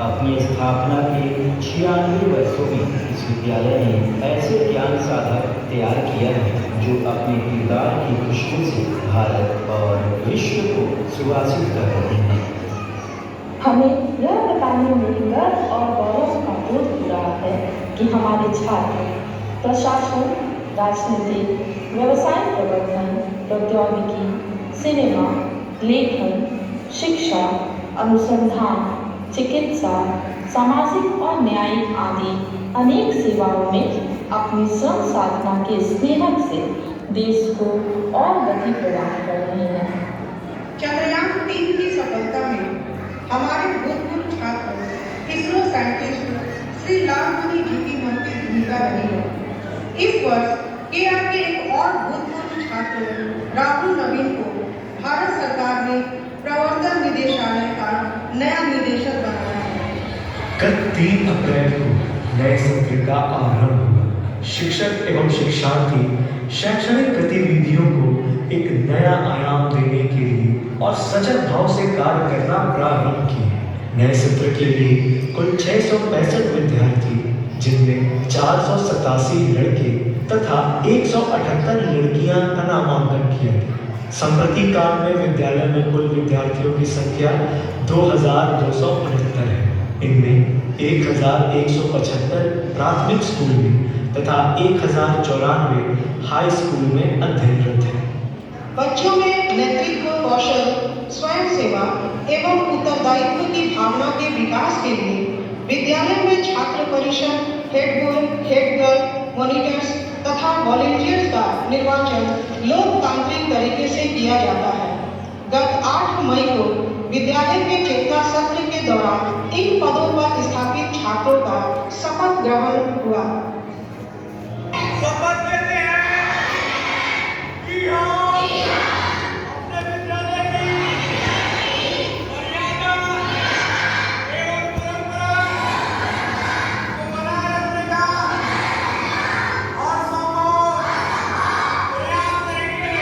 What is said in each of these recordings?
अपनी स्थापना के 96 वर्षों में इस विद्यालय ने ऐसे ज्ञान साधक तैयार किया है जो अपने किरदार की खुशबू से भारत और विश्व को सुवासित कर रहे हैं। हमें यह बताने में गर्व और गौरव का बोध हो रहा है कि हमारे छात्र प्रशासन, राजनीति, व्यवसाय प्रबंधन, प्रौद्योगिकी, सिनेमा, लेखन, शिक्षा, अनुसंधान, चिकित्सा, सामाजिक और न्यायिक आदि अनेक सेवाओं में अपनी श्रम साधना के स्नेहक से देश को और गति प्रदान कर रहे हैं। चंद्रयान 3 की सफलता में हमारे भूतपूर्व छात्र इसरो साइंटिस्ट श्री लालमणि जी की महत्वपूर्ण भूमिका रही है। इस वर्ष केआर के एक और भूतपूर्व छात्र राहुल नवीन को भारत सरकार ने प्रवर्तन निदेशालय का नया निदेशक बनाया है। कल 3 अप्रैल को नए सत्र का आरंभ हुआ। शिक्षक एवं शिक्षार्थी शैक्षणिक गतिविधियों को एक नया आयाम देने के लिए और सजग भाव से कार्य करना प्रारंभ किए। नए सत्र के लिए कुल 665 विद्यार्थी, जिनमें 487 लड़के तथा 178 लड़कियां का नामांकन किया गया। संप्रति काल में विद्यालय में कुल विद्यार्थियों की संख्या 2269 है। इनमें 1175 प्राथमिक स्कूल में तथा 1094 हाई स्कूल में अध्ययनरत हैं। बच्चों में नेतृत्व कौशल, स्वयं सेवा एवं उत्तरदायित्व की भावना के विकास के लिए विद्यालय में छात्र परिषद, head boy, head girl, monitors तथा वॉलंटियर्स का निर्वाचन लोकतांत्रिक तरीके से किया जाता है। गत 8 मई को विद्यालय के चेतना सत्र के दौरान इन पदों पर स्थापित छात्रों का शपथ ग्रहण हुआ। शपथ लेते हैं कि हम अपने विद्यालय की मर्यादा एवं परंपरा को बनाए रखने का और संभव प्रयास करेंगे।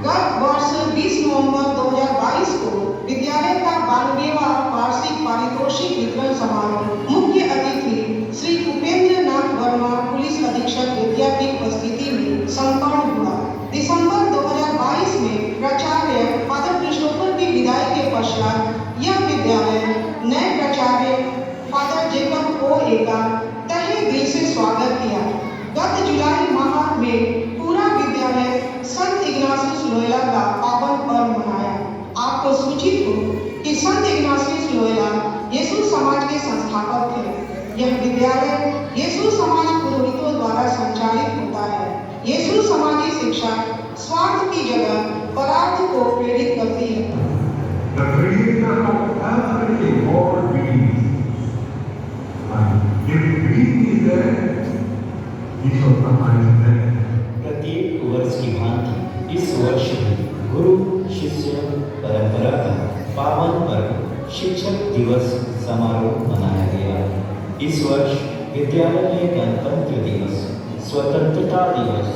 गत वर्ष 20 नवंबर 2022 को विद्यालय का 92वां वार्षिक पारितोषिक वितरण समारोह मुख्य अतिथि श्री उपेंद्र नाथ वर्मा पुलिस अधीक्षक विद्या की उपस्थिति में संपन्न हुआ। दिसंबर 2022 में प्राचार्य फादर क्रिस्टोफर की विदाई के पश्चात यह विद्यालय नए प्राचार्य फादर जेकब ओ.ए. का तहे दिल से स्वागत किया। गत जुलाई माह में पूरा विद्यालय संत इग्नासियस लोयोला का पावन पर्व मनाया। आपको सूचित हो कि संत इग्नासियस लोयोला यीशु समाज के संस्थापक थे। यह विद्यालय यीशु समाज पुरोहितों द्वारा संचालित होता है। यीशु समाजी शिक्षा स्वार्थ की जगह परार्थ को प्रेरित करती है। The creator of every more beings. And if being is there, he shall provide there. प्रत्येक वर्ष की भांति इस वर्ष भी गुरु शिष्य परंपरा का पावन पर्व शिक्षक दिवस समारोह मनाया गया। इस वर्ष विद्यालय में गणतंत्र दिवस, स्वतंत्रता दिवस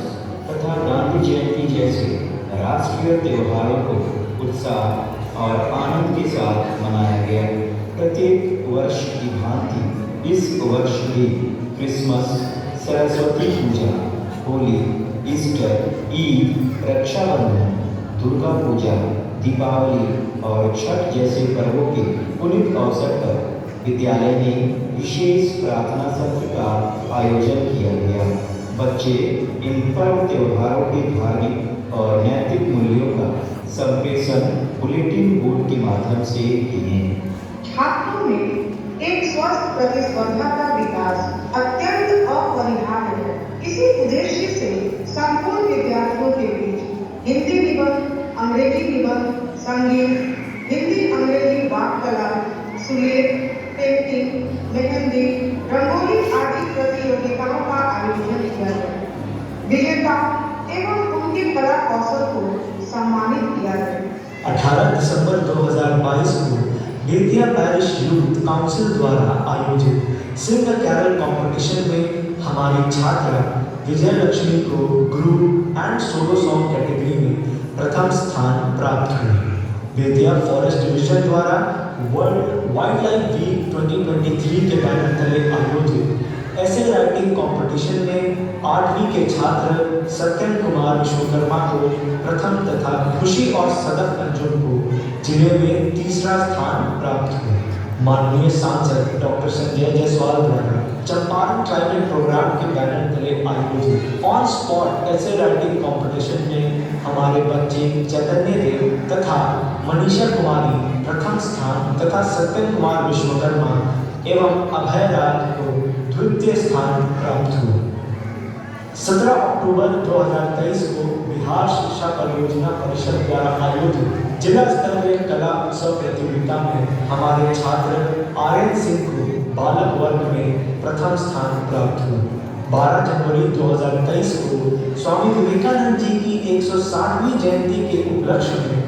तथा गांधी जयंती जैसे राष्ट्रीय त्योहारों को उत्साह और आनंद के साथ मनाया गया। प्रत्येक वर्ष की भांति इस वर्ष भी क्रिसमस, सरस्वती पूजा, होली, ईस्टर, ईद, रक्षाबंधन, दुर्गा पूजा, दीपावली और छठ जैसे पर्वों के पुनीत अवसर पर विद्यालय में विशेष प्रार्थना सत्र का आयोजन किया गया। बच्चे इन पर्व त्योहारों के धार्मिक और नैतिक मूल्यों का संप्रेषण बुलेटिन बोर्ड के माध्यम से किए। छात्रों में एक स्वस्थ प्रतिस्पर्धा का विकास अत्यंत अपरिहार्य है। इसी उद्देश्य से संपूर्ण विद्यार्थियों के बीच हिंदी निबंध, अंग्रेजी निबंध, संगीत, हिंदी अंग्रेजी वाक्यकला, सुलेख, पेंटिंग, मेहंदी, रंगोली आदि प्रतियोगिताओं का आयोजन किया गया। विजेता एवं उनके कला कौशल को सम्मानित किया गया। 18 दिसंबर 2022 को बेतिया पैरिश यूथ काउंसिल द्वारा आयोजित सिंग कैरल कंपटीशन में हमारी छात्रा विजय लक्ष्मी को group and solo song category में प्रथम स्थान प्राप्त हुई। बेतिया फॉरेस्ट डिवीजन द्वारा वर्ल्ड वाइल्ड लाइफ वीक 2023 के बैनर तले आयोजित ऐसे राइटिंग कंपटीशन में 8वीं के छात्र सत्यम कुमार विश्वकर्मा को प्रथम तथा खुशी और सदफ अंजुम को जिले में तीसरा स्थान प्राप्त हुआ। माननीय सांसद डॉक्टर संजय जायसवाल द्वारा चंपारण ट्राइबल प्रोग्राम के बैनर तले आयोजित ऑन स्पॉट ऐसे राइटिंग कंपटीशन में हमारे बच्चे चैतन्य देव तथा मनीषा कुमारी प्रथम स्थान तथा सत्यम कुमार विश्वकर्मा एवं अभय राज को द्वितीय स्थान प्राप्त हुआ। 17 अक्टूबर 2023 को बिहार शिक्षा परियोजना परिषद द्वारा आयोजित जिला स्तरीय कला उत्सव प्रतियोगिता में हमारे छात्र आर्यन सिंह को बालक वर्ग में प्रथम स्थान प्राप्त हुआ। 12 जनवरी 2023 को स्वामी विवेकानंद जी की 160वीं जयंती के उपलक्ष्य में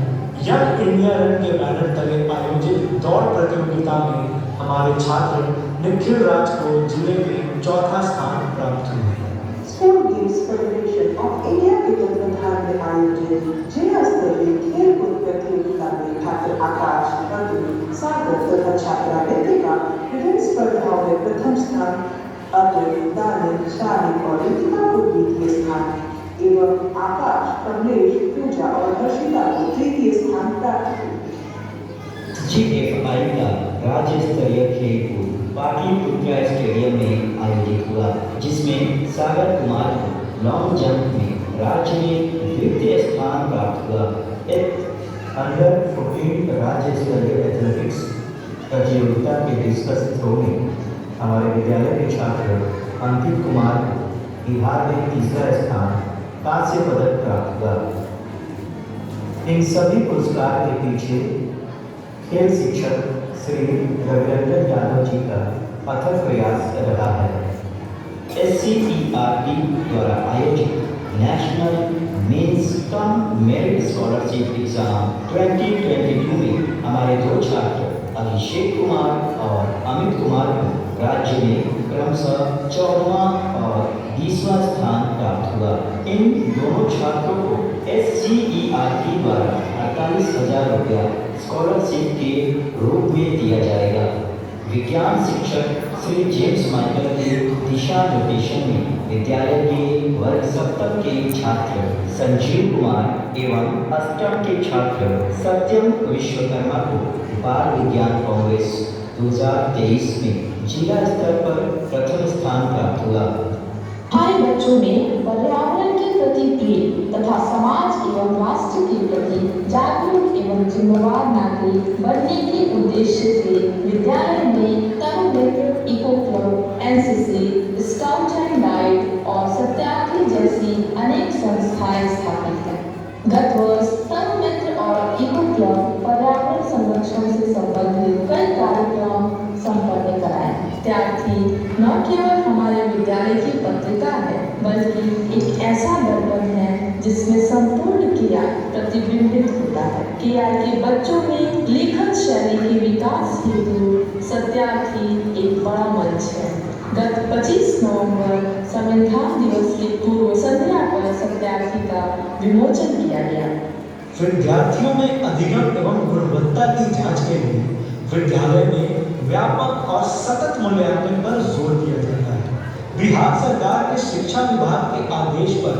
यंग इंडिया रन के बैनर तले आयोजित दौड़ प्रतियोगिता में हमारे छात्र निखिल राज को जिले में चौथा स्थान प्राप्त हुआ। School games federation of India के तत्वाधान में आयोजित जिला स्तरीय खेल कूद प्रतियोगिता में छात्र आकाश, रघु, सागर तथा छात्रा रितिका विभिन्न स्पर्धाओं में प्रथम स्थान, अतुल, दानिश, शानी और रितिका को द्वितीय स्थान एवं आकाश, कमलेश, पूजा और हर्षिता को तृतीय स्थान प्राप्त हुआ। GFI का राज्य स्तरीय खेल कूद पाटलिपुत्र स्टेडियम में आयोजित हुआ, जिसमें सागर कुमार को लॉन्ग जंप में राज्य में द्वितीय स्थान प्राप्त हुआ। एक अंडर 14 राज्य स्तरीय एथलेटिक्स प्रतियोगिता के डिस्कस थ्रो में हमारे विद्यालय के छात्र अंकित कुमार को बिहार में तीसरा स्थान कांस्य पदक प्राप्त हुआ। इन सभी पुरस्कार के पीछे खेल शिक्षक श्री रविरंजन यादव जी का अथक प्रयास रहा है। SCERT द्वारा आयोजित national means cum merit scholarship exam 2022 में हमारे दो छात्र अभिषेक कुमार और अमित कुमार को राज्य में क्रमशः 14वां और 20वां स्थान प्राप्त हुआ। इन दोनों छात्रों को SCERT द्वारा 48,000 रुपया स्कॉलरशिप के रूप में दिया जाएगा। विज्ञान शिक्षक श्री जेम्स माइकल के दिशा निर्देशन में विद्यालय के वर्ग सप्तम के छात्र संजीव कुमार एवं अष्टम के छात्र सत्यम विश्वकर्मा को बाल विज्ञान कांग्रेस 2023 में जिला स्तर पर प्रथम स्थान प्राप्त हुआ। हमारे बच्चों में पर्यावरण के प्रति प्रेम तथा समाज एवं राष्ट्र के प्रति जागरूक एवं जिम्मेवार नागरिक बनने के उद्देश्य से विद्यालय में तनु मित्र, eco club, NCC, scout and guide और सत्याग्रह जैसी अनेक संस्थाएं स्थापित हैं। गत वर्ष तनु मित्र और इको क्लब पर्यावरण संरक्षण से संबंधित कई कार्यक्रम संपन्न कराए। विद्यार्थी न केवल हमारे विद्यालय की पत्रिका है, बल्कि एक ऐसा दर्पण है जिसमें संपूर्ण किया प्रतिबिंबित होता है। KR के बच्चों में लेखन शैली के विकास हेतु सत्यार्थी एक बड़ा मंच है। गत 25 नवंबर संविधान दिवस की पूर्व संध्या पर सत्यार्थी का विमोचन किया गया। विद्यार्थियों में अधिगम एवं गुणवत्ता की जांच के लिए विद्यालय में व्यापक और सतत मूल्यांकन पर जोर दिया जाता है। बिहार सरकार के शिक्षा विभाग के आदेश पर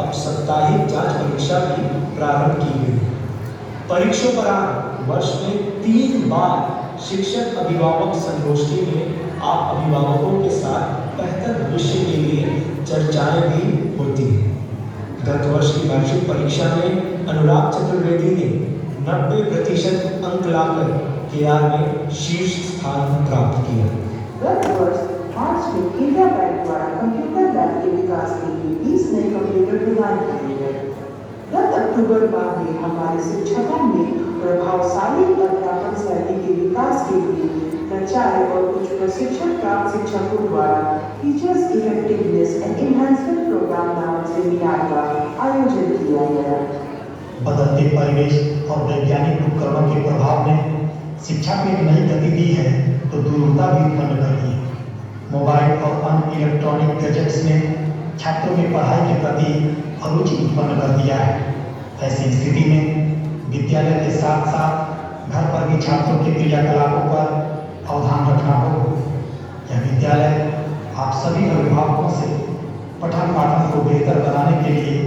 अब साप्ताहिक जांच परीक्षा भी प्रारंभ की गई। परीक्षोपरांत वर्ष में 3 बार शिक्षक अभिभावक संगोष्ठी में आप अभिभावकों के साथ बेहतर भविष्य के लिए चर्चाएं भी होती हैं। गत वर्ष की वार्षिक परीक्षा में अनुराग चतुर्वेदी ने 90% अंक लाकर KR में शीर्ष स्थान प्राप्त किया। गत वर्ष मार्च में इंडिया बैंक द्वारा कंप्यूटर लैब के विकास के लिए 20 नए कंप्यूटर प्रदान किए गए। गत अक्टूबर माह में हमारे शिक्षकों में प्रभावशाली अध्यापन शैली के विकास के लिए प्राचार्य और कुछ प्रशिक्षण प्राप्त शिक्षकों द्वारा teachers effectiveness and enhancement programme नामक सेमिनार का आयोजन किया गया। बदलते परिवेश और वैज्ञानिक उपकरणों के प्रभाव ने शिक्षा को एक नई गति दी है तो दूरता भी उत्पन्न कर दी है। मोबाइल और अन्य इलेक्ट्रॉनिक गैजेट्स ने छात्रों में पढ़ाई के प्रति अरुचि उत्पन्न कर दिया है। ऐसी स्थिति में विद्यालय के साथ साथ घर पर भी छात्रों के क्रियाकलापों पर अवधान रखना होगा। यह विद्यालय आप सभी अभिभावकों से पठन पाठन को बेहतर बनाने के लिए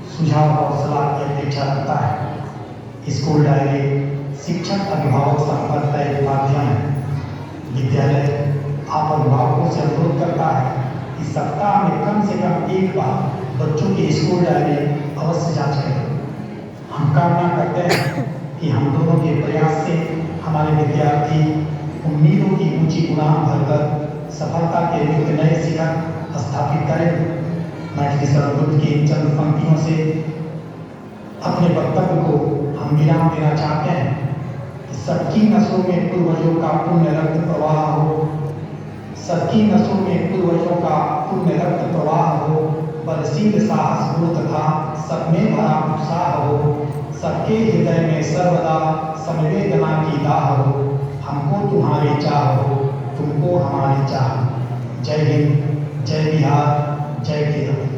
सुझाव और सलाह की अपेक्षा करता है। स्कूल डायरी शिक्षक अभिभावक संपर्क का एक माध्यम है। विद्यालय आप अभिभावकों से अनुरोध करता है कि सप्ताह में कम से कम एक बार बच्चों की स्कूल डायरी अवश्य जांच करें। हम कामना करते हैं कि हम दोनों के प्रयास से हमारे विद्यार्थी उम्मीदों की ऊंची उड़ान भरकर सफलता के एक नए शिखर स्थापित करें। मैं श्री सर्वबुद्ध की इन चंद पंक्तियों से अपने वक्तव्य को हम विराम देना चाहते हैं कि सबकी नसों में पूर्वजों का पुण्य रक्त प्रवाह हो, सबकी नसों में पूर्वजों का पुण्य रक्त प्रवाह हो, बलशील साहस गुण तथा सब में भरा उत्साह हो, सबके हृदय में सर्वदा संवेदना की दाह हो, हमको तुम्हारी चाह हो, तुमको हमारी चाह। जय हिंद, जय बिहार, जय केरल।